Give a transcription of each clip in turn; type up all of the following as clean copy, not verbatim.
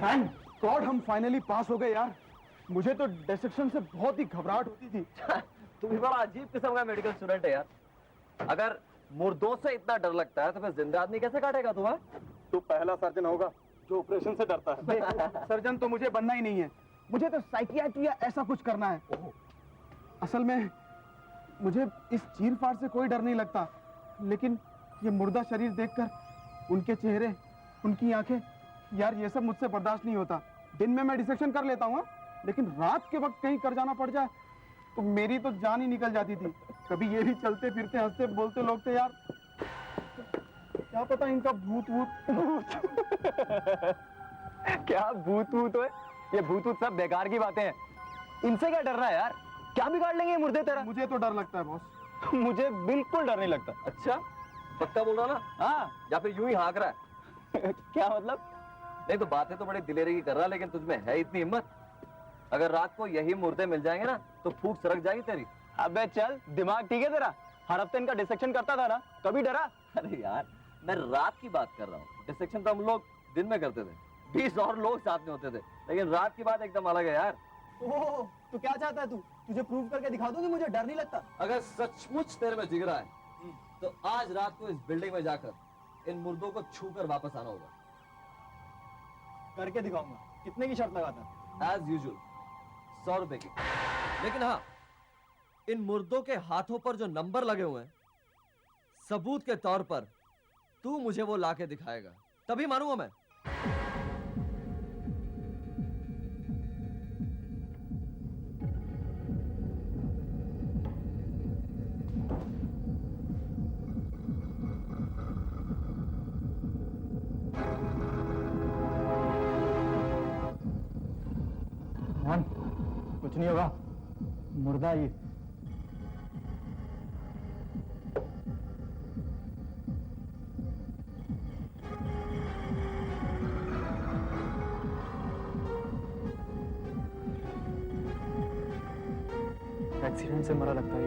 Thank God हम finally पास हो गए यार। मुझे तो डिसेक्शन से बहुत ही घबराहट होती थी। तू भी बड़ा अजीब किस्म का मेडिकल स्टूडेंट है यार। अगर मुर्दों से इतना डर लगता है तो फिर जिंदा आदमी कैसे काटेगा तू? तू पहला सर्जन होगा जो ऑपरेशन से डरता है। सर्जन तो मुझे बनना ही नहीं है, मुझे तो साइकियाट्री या ऐसा कुछ करना है। असल में मुझे इस चीर-फाड़ से कोई डर नहीं लगता, लेकिन ये मुर्दा शरीर देखकर उनके चेहरे, उनकी आंखें, यार ये सब मुझसे बर्दाश्त नहीं होता। दिन में मैं डिसेक्शन कर लेता हूँ, लेकिन रात के वक्त कहीं कर जाना पड़ जाए तो मेरी तो जान ही निकल जाती थी। कभी ये भी चलते फिरते हंसते बोलते लोग थे यार, क्या पता इनका भूत वूत। क्या भूत वूत है? ये भूत वूत सब बेकार की बातें हैं। इनसे क्या डरना है यार? क्या बिगाड़ लेंगे ये मुर्दे तेरा? मुझे तो डर लगता है बॉस। मुझे बिल्कुल डर नहीं लगता। अच्छा, पक्का बोल रहा ना? हाँ, या फिर यूं ही हाँक रहा है? क्या मतलब? नहीं तो बातें तो बड़ी दिलेरी की कर रहा, लेकिन तुझमें है इतनी हिम्मत? अगर रात को यही मुर्दे मिल जाएंगे ना तो फूट सरक जाएगी तेरी। अबे चल, दिमाग ठीक है तेरा? हर हफ्ते इनका डिसेक्शन करता था ना, कभी डरा? अरे यार, मैं रात की बात कर रहा हूँ। डिसेक्शन तो हम लोग दिन में करते थे, 20 और लोग साथ में होते थे, लेकिन रात की बात एकदम अलग है यार। ओह, तो क्या चाहता है तू? तुझे प्रूव करके दिखा दूं कि मुझे डर नहीं लगता। अगर सचमुच तेरे में जिगरा है तो आज रात को इस बिल्डिंग में जाकर इन मुर्दों को छूकर वापस आना होगा। करके दिखाऊंगा। कितने की शर्त लगाता है? एज यूजुअल 100 रुपए की। लेकिन हाँ, इन मुर्दों के हाथों पर जो नंबर लगे हुए हैं, सबूत के तौर पर तू मुझे वो लाके दिखाएगा, तभी मानूंगा मैं। कुछ नहीं होगा, मुर्दा ही। एक्सीडेंट से मरा लगता है।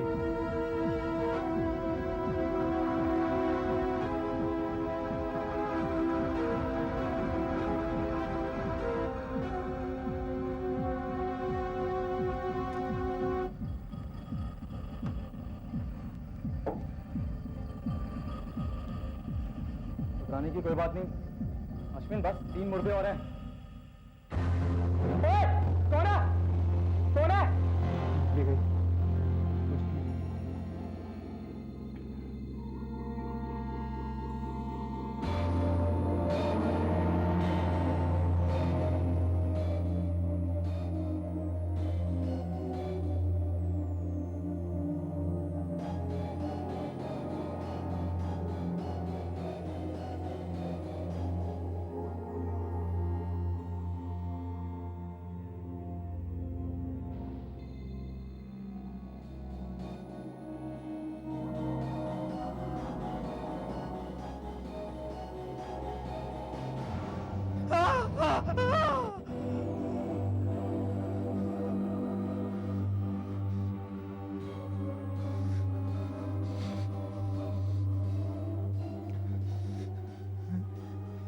घबराने की कोई बात नहीं अश्विन, बस 3 मुर्दे और हैं। कौन है? कौन है? ये गई।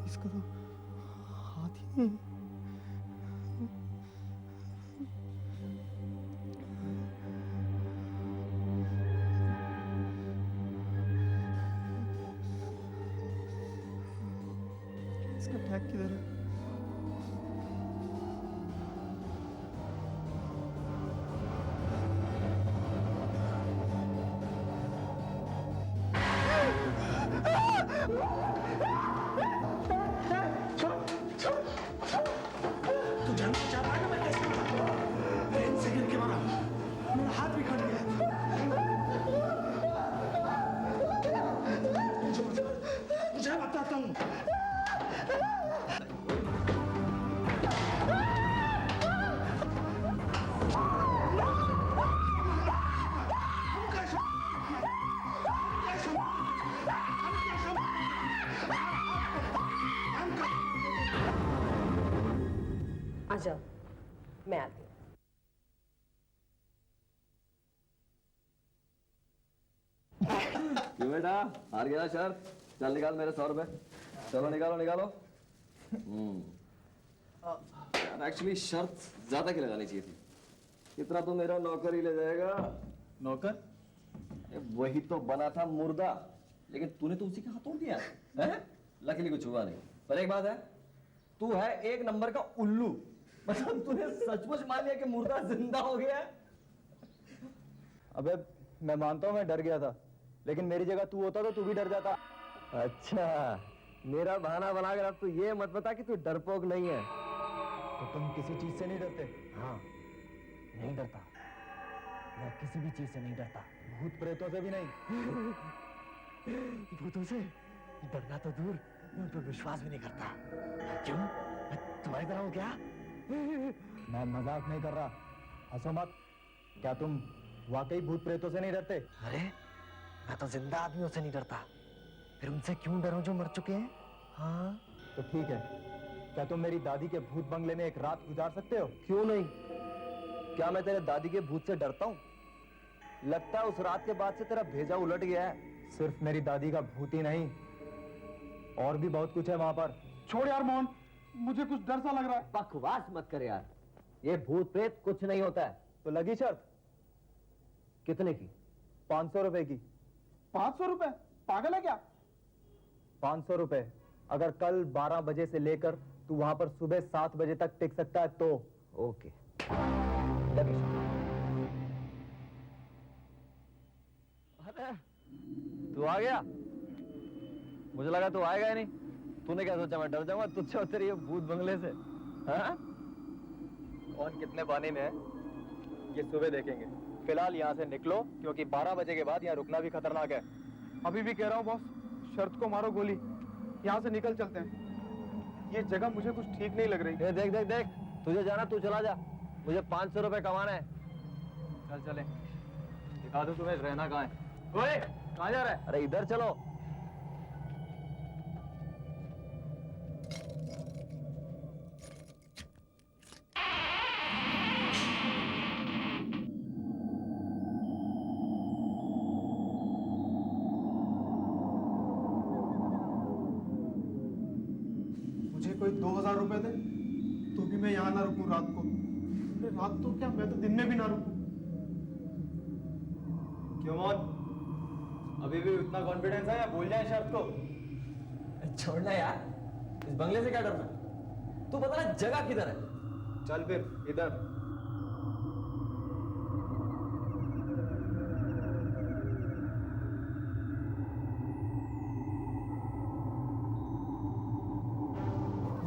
इसका तो हाथ ही नहीं। इसका टैग किधर है? आ जाओ, मैं आती हूँ। क्यों बेटा, हार गया शर्त? चल निकाल मेरे 100 रुपए। चलो निकालो निकालो। यार एक्चुअली शर्त ज्यादा की लगानी चाहिए थी। इतना तो मेरा नौकर ही ले जाएगा। नौकर? वही तो बना था मुर्दा, लेकिन तूने तो उसी का हाथ तोड़ दिया है। लकीली कुछ हुआ नहीं। पर एक बात है, तू है एक नंबर का उल्लू। मतलब तूने सचमुच मान लिया कि मुर्दा जिंदा हो गया है। अबे मैं मानता हूँ मैं डर गया था, लेकिन मेरी जगह तू होता तो तू भी डर जाता। अच्छा, मेरा बहाना बनाकर अब तू ये मत बता कि तू डरपोक नहीं है। तो तुम किसी चीज से नहीं डरते? हाँ, नहीं डरता। मैं किसी भी चीज से नहीं डरता। भूत प्रेतों से भी नहीं? भूतों से डरना तो दूर, मैं उन पर विश्वास भी नहीं करता। क्यों? मैं तुम्हारी तरह हूँ क्या? मैं मजाक नहीं कर रहा, हंसो मत। क्या तुम वाकई भूत प्रेतों से नहीं डरते? अरे, मैं तो जिंदा आदमियों से नहीं डरता। फिर उनसे क्यों डरूं जो मर चुके हैं? हाँ, तो ठीक है, क्या तुम मेरी दादी के भूत बंगले में एक रात गुजार सकते हो? क्यों नहीं? क्या मैं तेरे दादी के भूत से डरता हूँ? लगता है उस रात के बाद से तेरा भेजा उलट गया है। सिर्फ मेरी दादी का भूत ही नहीं, और भी बहुत कुछ है वहां पर। छोड़ यार मोहन, मुझे कुछ डर सा लग रहा है। बकवास मत कर यार, ये भूत प्रेत कुछ नहीं होता है। तो लगी शर्त? कितने की? 500 रुपए की। 500 रुपए? पागल है क्या? 500 रुपए। अगर कल 12 बजे से लेकर तू वहां पर सुबह 7 बजे तक टिक सकता है तो। ओके, लगी शर्त। अरे, तू आ गया? मुझे लगा तू आएगा ही नहीं। तूने क्या सोचा मैं डर जाऊंगा तुझसे और तेरे ये भूत बंगले से? हाँ? कौन कितने पानी में है ये सुबह देखेंगे। फिलहाल यहाँ से निकलो, क्योंकि 12 बजे के बाद यहाँ रुकना भी खतरनाक है। अभी भी कह रहा हूँ बॉस, शर्त को मारो गोली, यहाँ से निकल चलते हैं। ये जगह मुझे कुछ ठीक नहीं लग रही। देख देख देख, तुझे जाना तू चला जा, मुझे 500 रुपए कमाना है। चल चले, दिखा दो तुम्हें रहना कहाँ है। ओए, कहाँ जा रहा है? अरे इधर चलो। मुझे कोई 2000 रुपए दे तो भी मैं यहाँ ना रुकूं रात को। अरे रात तो क्या, मैं तो दिन में भी ना रुकूं। क्यों मोहन, अभी भी उतना कॉन्फिडेंस है या भूल जाए शर्त को? छोड़ना यार, इस बंगले से क्या करना? तू पता ना जगह किधर है? चल फिर इधर।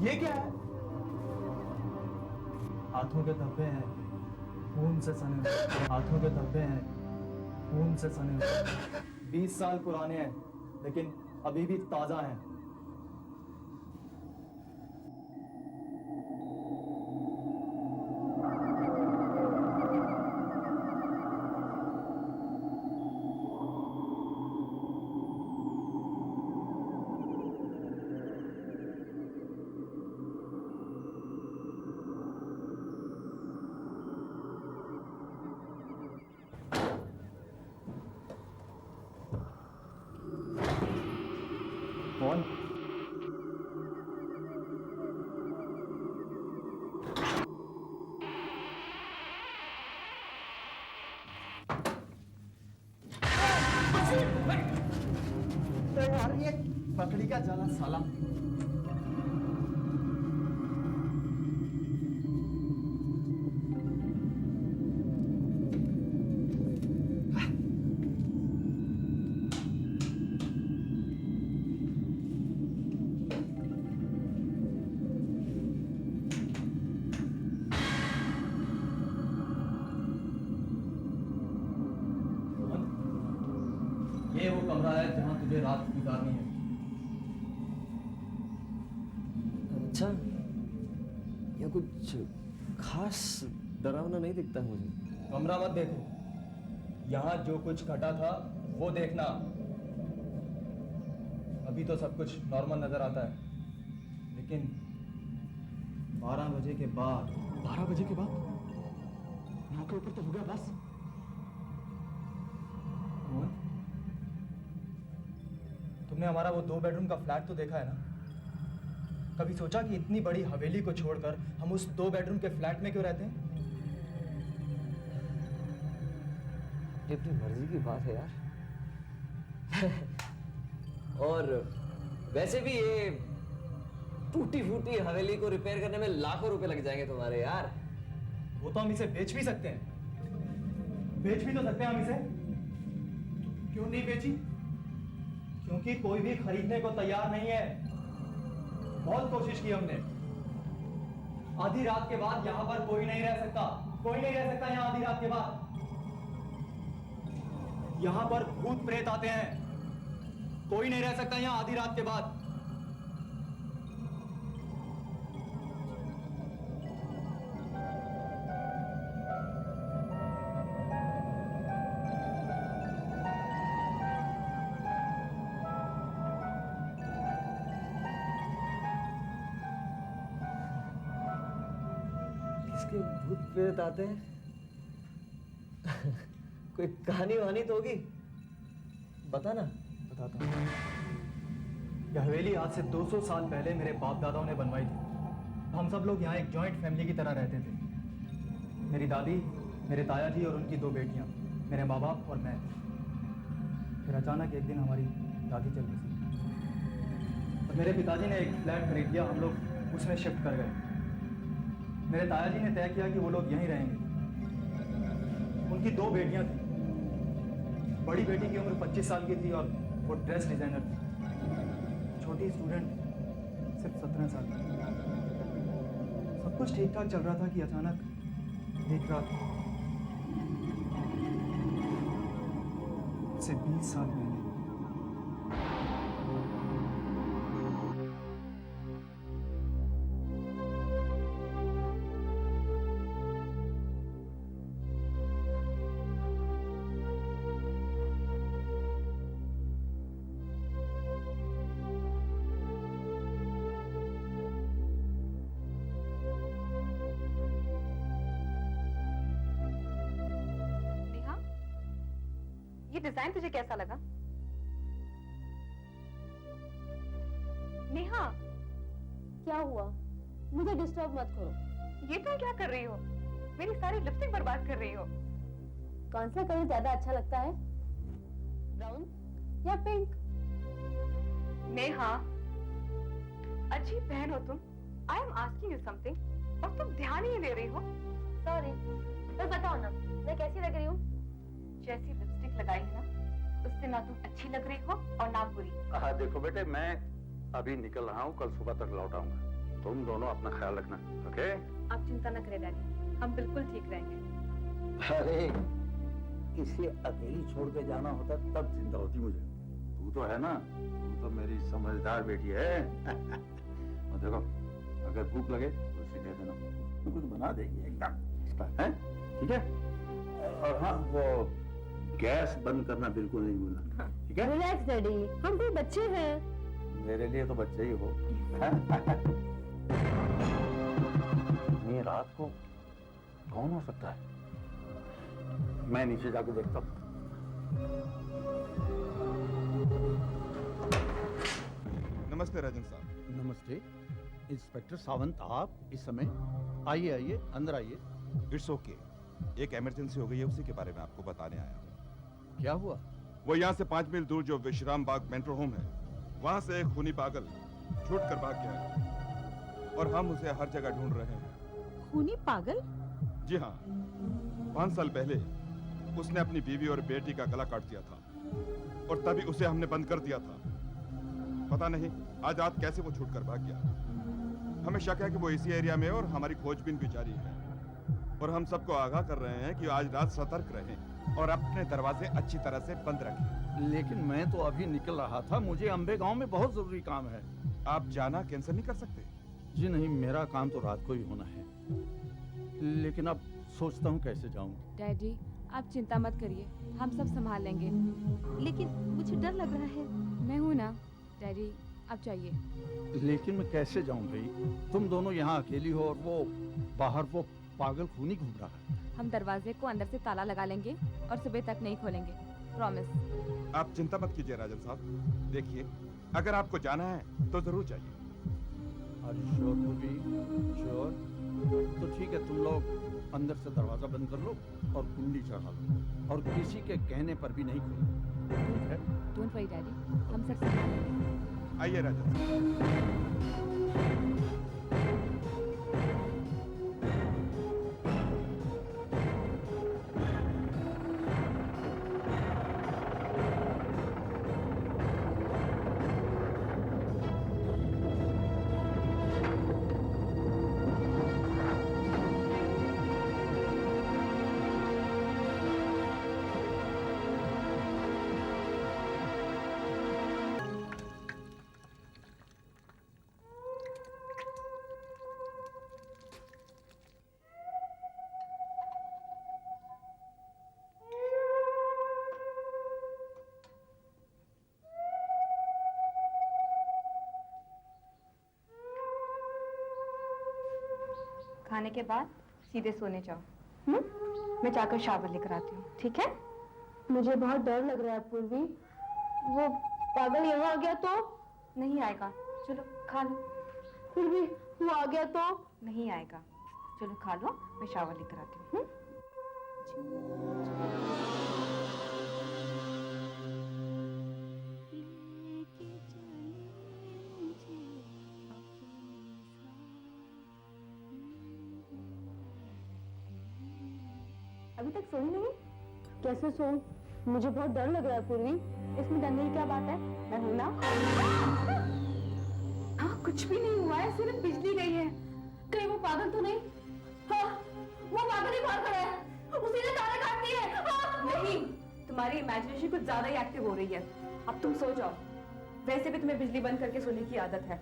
ये क्या है? हाथों के धब्बे हैं, खून से सने हुए। हाथों के धब्बे हैं, खून से सने हुए। 20 साल पुराने हैं, लेकिन अभी भी ताजा हैं। कौन? यार ये मकड़ी का जाला साला। ये वो कमरा है जहां तुझे रात गुजारनी है। अच्छा, यहाँ कुछ खास डरावना नहीं दिखता है मुझे। कमरा मत देखो, यहाँ जो कुछ घटा था वो देखना। अभी तो सब कुछ नॉर्मल नजर आता है, लेकिन 12 बजे के बाद। 12 बजे के बाद यहाँ के ऊपर तो हो गया बस। मोहन, तुमने हमारा वो 2 बेडरूम का फ्लैट तो देखा है ना? कभी सोचा कि इतनी बड़ी हवेली को छोड़कर हम उस 2 बेडरूम के फ्लैट में क्यों रहते हैं? ये अपनी मर्जी की बात है यार। और वैसे भी ये टूटी फूटी हवेली को रिपेयर करने में लाखों रुपए लग जाएंगे तुम्हारे यार। वो तो हम इसे बेच भी सकते हैं। बेच भी तो सकते हैं हम इसे। क्यों नहीं बेची? क्योंकि कोई भी खरीदने को तैयार नहीं है। बहुत कोशिश की हमने। आधी रात के बाद यहां पर कोई नहीं रह सकता। कोई नहीं रह सकता यहां आधी रात के बाद। यहां पर भूत प्रेत आते हैं। कोई नहीं रह सकता यहां आधी रात के बाद। किसके भूत प्रेत आते हैं? कोई कहानी वहानी तो होगी, बता ना। बताता हूं। यह हवेली आज से 200 साल पहले मेरे बाप दादाओं ने बनवाई थी। हम सब लोग यहाँ एक जॉइंट फैमिली की तरह रहते थे। मेरी दादी, मेरे ताया जी और उनकी 2 बेटियाँ, मेरे माँ बाप और मैं। फिर अचानक एक दिन हमारी दादी चल बसी और मेरे पिताजी ने एक फ्लैट खरीद लिया। हम लोग उसमें शिफ्ट कर गए। मेरे ताया जी ने तय किया कि वो लोग यहीं रहेंगे। उनकी 2 बेटियाँ थीं। बड़ी बेटी की उम्र 25 साल की थी और वो ड्रेस डिजाइनर थी। छोटी स्टूडेंट सिर्फ 17 साल की। सब कुछ ठीक ठाक चल रहा था कि अचानक एक रात से 20 साल पहले ये डिजाइन तुझे कैसा लगा? नेहा, क्या हुआ? मुझे डिस्टर्ब मत करो। ये तुम क्या कर रही हो? मेरी सारी लिपस्टिक बर्बाद कर रही हो। कौन सा कलर ज्यादा अच्छा लगता है, ब्राउन या पिंक? नेहा, अजीब बहन हो तुम। I am asking you something और तुम ध्यान ही नहीं दे रही हो। सॉरी, तो बताओ ना मैं कैसी लग रही हूँ? जैसी लिपस्टिक लगाई है ना, उससे ना तुम अच्छी लग रही हो और ना बुरी। हाँ देखो बेटे, मैं अभी निकल रहा हूँ, कल सुबह तक लौट आऊंगा। तुम दोनों अपना ख्याल रखना, ओके? आप चिंता न करें डैडी, हम बिल्कुल ठीक रहेंगे। अरे इसे अकेली छोड़ के जाना होता तब चिंता होती मुझे। तू तो है ना, तू तो मेरी समझदार बेटी है। और देखो, अगर भूख लगे तो उसे दे देना, तो कुछ बना देगी एकदम, है? ठीक है? और हाँ, वो गैस बंद करना बिल्कुल नहीं भूलना, ठीक है? रिलैक्स डैडी, हम कोई बच्चे हैं। मेरे लिए तो बच्चे ही हो। इतनी रात को कौन हो सकता है? मैं नीचे जाके देखता हूँ। नमस्ते राजन साहब। नमस्ते इंस्पेक्टर सावंत, आप इस समय? आइए आइए, अंदर आइए। इट्स ओके, एक इमरजेंसी हो गई है, उसी के बारे में आपको बताने आया हूँ। क्या हुआ? वो यहाँ से 5 मील दूर जो विश्राम बाग मेट्रो होम है, वहाँ से एक खूनी पागल छूट कर भाग गया है और हम उसे हर जगह ढूंढ रहे हैं। खूनी पागल? जी हाँ, 5 साल पहले उसने अपनी बीवी और बेटी का गला काट दिया था और तभी उसे हमने बंद कर दिया था। पता नहीं आज रात कैसे वो छूट कर भाग गया। हमें शक है कि वो इसी एरिया में, और हमारी खोजबीन भी जारी है। और हम सबको आगाह कर रहे हैं कि आज रात सतर्क रहें और अपने दरवाजे अच्छी तरह से बंद रखें। लेकिन मैं तो अभी निकल रहा था, मुझे अंबे गांव में बहुत जरूरी काम है। आप जाना कैंसिल नहीं कर सकते? जी नहीं, मेरा काम तो रात को ही होना है, लेकिन अब सोचता हूँ कैसे जाऊँ। डैडी आप चिंता मत करिए, हम सब संभाल लेंगे। लेकिन मुझे डर लग रहा है। मैं हूँ ना डैडी, आप जाइए। लेकिन मैं कैसे जाऊँ भाई? तुम दोनों यहाँ अकेली हो और वो बाहर वो पागल खूनी घूम रहा है। हम दरवाजे को अंदर से ताला लगा लेंगे और सुबह तक नहीं खोलेंगे, प्रॉमिस। आप चिंता मत कीजिए राजन साहब। देखिए, अगर आपको जाना है तो जरूर जाइए। श्योर पूर्वी, श्योर? तो ठीक है, तुम लोग अंदर से दरवाजा बंद कर लो और कुंडी चढ़ा लो और किसी के कहने पर भी नहीं खोलो, ठीक है? डोंट वरी डैडी, हम सब संभाल लेंगे। आइए राजा साहब। खाने के बाद सीधे सोने जाओ। मैं जाकर शावर लेकर आती हूँ, ठीक है? मुझे बहुत डर लग रहा है पूर्वी। वो पागल यहाँ आ गया तो? नहीं आएगा, चलो खा लो। पूर्वी, वो आ गया तो? नहीं आएगा, चलो खा लो, मैं शावर लेकर आती हूँ। अभी तक सोई नहीं? कैसे सो? मुझे बहुत डर लग रहा है पूर्वी। इसमें डरने की क्या बात है? मैं हूं ना। हाँ, कुछ भी नहीं हुआ है, सिर्फ बिजली गई है। कहीं वो पागल तो नहीं? हाँ, वो पागल ही बाहर खड़ा है। उसी ने तारे काट दिए। हाँ। नहीं, तुम्हारी इमेजिनेशन कुछ ज्यादा ही एक्टिव हो रही है। अब तुम सो जाओ। वैसे भी तुम्हें बिजली बंद करके सोने की आदत है।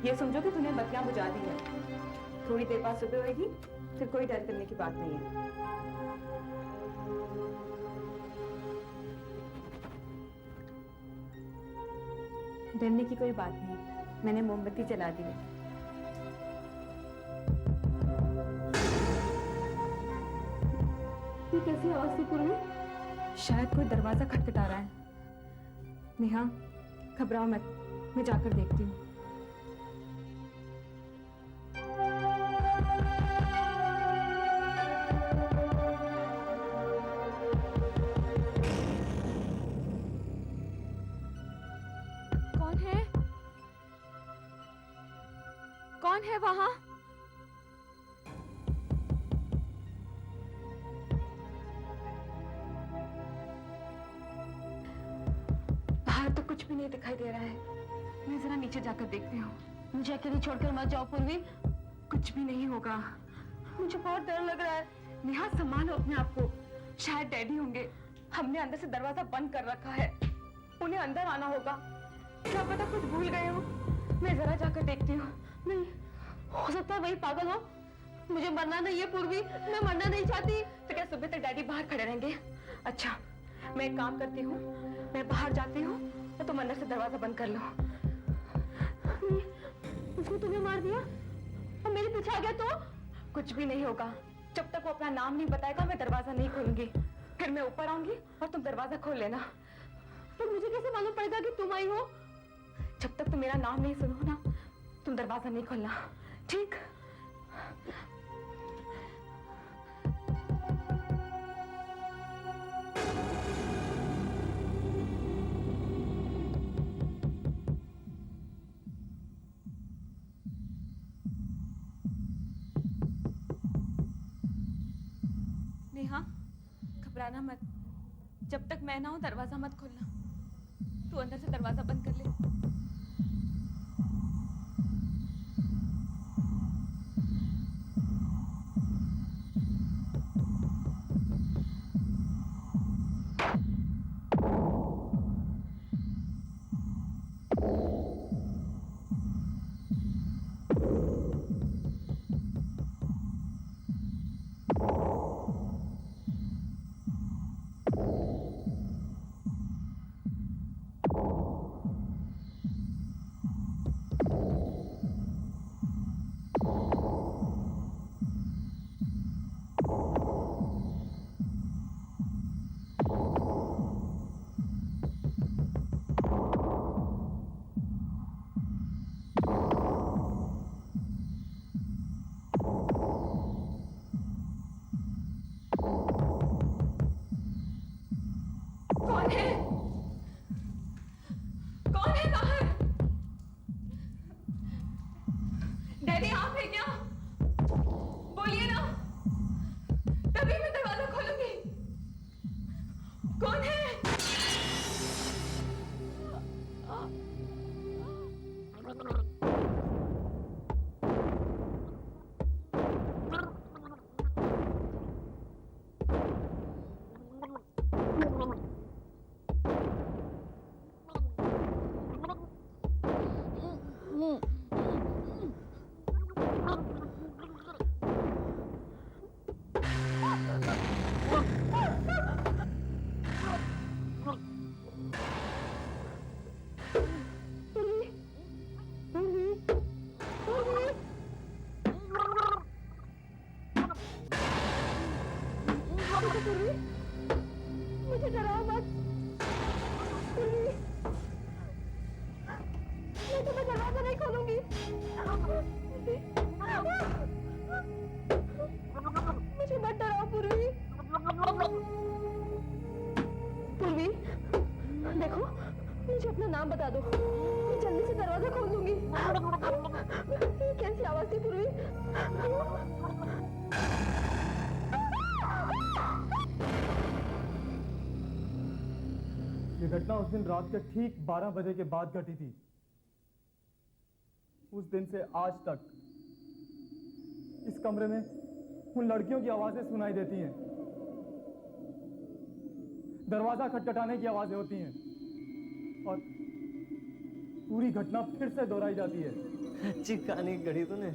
ये समझो कि तुमने बत्तियां बुझा दी है। थोड़ी देर बाद सुबह होगी, फिर कोई डर करने की बात नहीं है। डरने की कोई बात नहीं, मैंने मोमबत्ती जला दी है। ये कैसी आवाज थी पूर्वी? शायद कोई दरवाजा खटखटा रहा है। नेहा, घबराओ मत, मैं जाकर देखती हूँ। कौन है? कौन है वहां? बाहर तो कुछ भी नहीं दिखाई दे रहा है। मैं जरा नीचे जाकर देखती हूँ। मुझे अकेली छोड़कर मत जाओ पूर्वी। कुछ भी नहीं होगा। मुझे बहुत डर लग रहा है। नेहा, संभालो अपने आप को। शायद डैडी होंगे। हमने अंदर से दरवाजा बंद कर रखा है। उन्हें अंदर आना होगा। क्या पता कुछ भूल गए हो। मैं जरा जाकर देखती हूँ। नहीं, हो सकता है वही पागल हो। मुझे मरना नहीं है पूर्वी, मैं मरना नहीं चाहती। तो क्या सुबह तक डैडी बाहर खड़े रहेंगे? अच्छा, मैं एक काम करती हूँ, मैं बाहर जाती हूँ तो तुम अंदर से दरवाजा बंद कर लो। उसने तुम्हें मार दिया और मेरे पीछे आ गया तो? कुछ भी नहीं होगा। जब तक वो अपना नाम नहीं बताएगा, मैं दरवाजा नहीं खोलूंगी। फिर मैं ऊपर आऊंगी और तुम दरवाजा खोल लेना। तो मुझे कैसे मालूम पड़ेगा कि तुम आई हो? जब तक तुम मेरा नाम नहीं सुनो ना, तुम दरवाजा नहीं खोलना, ठीक? नेहा, घबराना मत। जब तक मैं ना हूं, दरवाजा मत खोलना। तू अंदर से दरवाजा बंद कर ले। कौन है? मुझे डराओ मत। मैं तुम्हें दरवाजा नहीं खोलूंगी। मुझे मत डराओ पूर्वी। पूर्वी, देखो मुझे अपना नाम बता दो, मैं जल्दी से दरवाजा खोल दूंगी। ये कैसी आवाज थी पूर्वी? ये घटना उस दिन रात के ठीक 12 बजे के बाद घटी थी। उस दिन से आज तक इस कमरे में उन लड़कियों की आवाजें सुनाई देती हैं, दरवाजा खटखटाने की आवाजें होती हैं और पूरी घटना फिर से दोहराई जाती है। अच्छी कहानी गढ़ी तूने,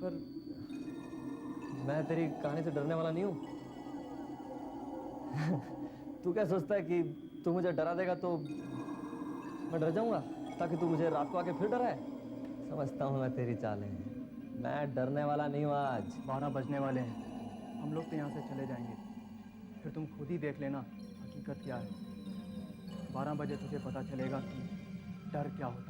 पर मैं तेरी कहानी से डरने वाला नहीं हूं। तू क्या सोचता है कि तू मुझे डरा देगा तो मैं डर जाऊंगा ताकि तू मुझे रात को आके फिर डराए? समझता हूं मैं तेरी चालें, मैं डरने वाला नहीं हूं। आज 12 बजने वाले हैं, हम लोग तो यहाँ से चले जाएंगे, फिर तुम खुद ही देख लेना हकीकत क्या है। 12 बजे तुझे पता चलेगा कि डर क्या होता है।